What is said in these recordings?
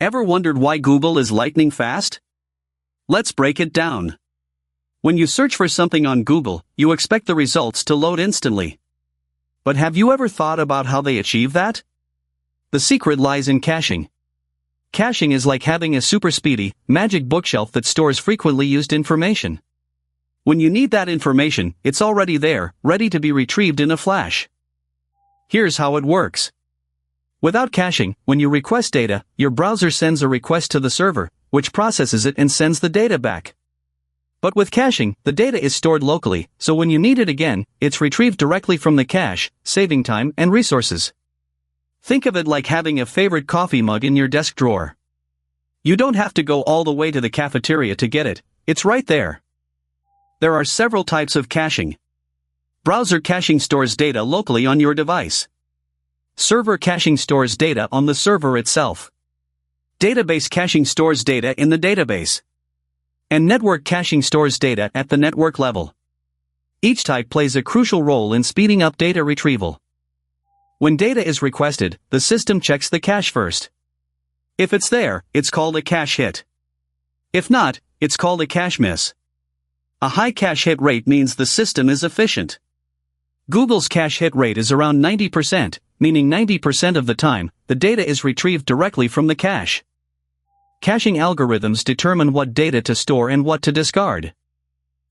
Ever wondered why Google is lightning fast? Let's break it down. When you search for something on Google, you expect the results to load instantly. But have you ever thought about how they achieve that? The secret lies in caching. Caching is like having a super speedy, magic bookshelf that stores frequently used information. When you need that information, it's already there, ready to be retrieved in a flash. Here's how it works. Without caching, when you request data, your browser sends a request to the server, which processes it and sends the data back. But with caching, the data is stored locally, so when you need it again, it's retrieved directly from the cache, saving time and resources. Think of it like having a favorite coffee mug in your desk drawer. You don't have to go all the way to the cafeteria to get it, it's right there. There are several types of caching. Browser caching stores data locally on your device. Server caching stores data on the server itself. Database caching stores data in the database. And network caching stores data at the network level. Each type plays a crucial role in speeding up data retrieval. When data is requested, the system checks the cache first. If it's there, it's called a cache hit. If not, it's called a cache miss. A high cache hit rate means the system is efficient. Google's cache hit rate is around 90%, meaning 90% of the time, the data is retrieved directly from the cache. Caching algorithms determine what data to store and what to discard.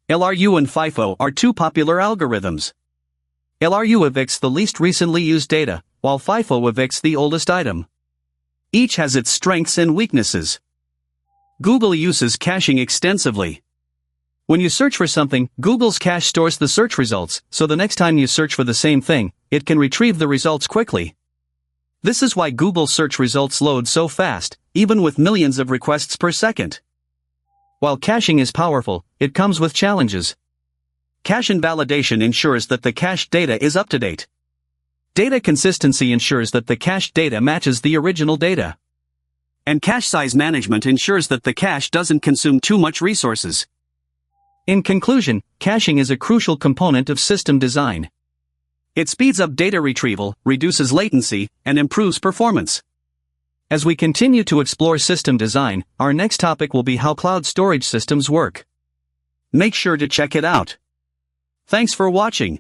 LRU and FIFO are two popular algorithms. LRU evicts the least recently used data, while FIFO evicts the oldest item. Each has its strengths and weaknesses. Google uses caching extensively. When you search for something, Google's cache stores the search results, so the next time you search for the same thing, it can retrieve the results quickly. This is why Google search results load so fast, even with millions of requests per second. While caching is powerful, it comes with challenges. Cache invalidation ensures that the cached data is up to date. Data consistency ensures that the cached data matches the original data. And cache size management ensures that the cache doesn't consume too much resources. In conclusion, caching is a crucial component of system design. It speeds up data retrieval, reduces latency, and improves performance. As we continue to explore system design, our next topic will be how cloud storage systems work. Make sure to check it out. Thanks for watching.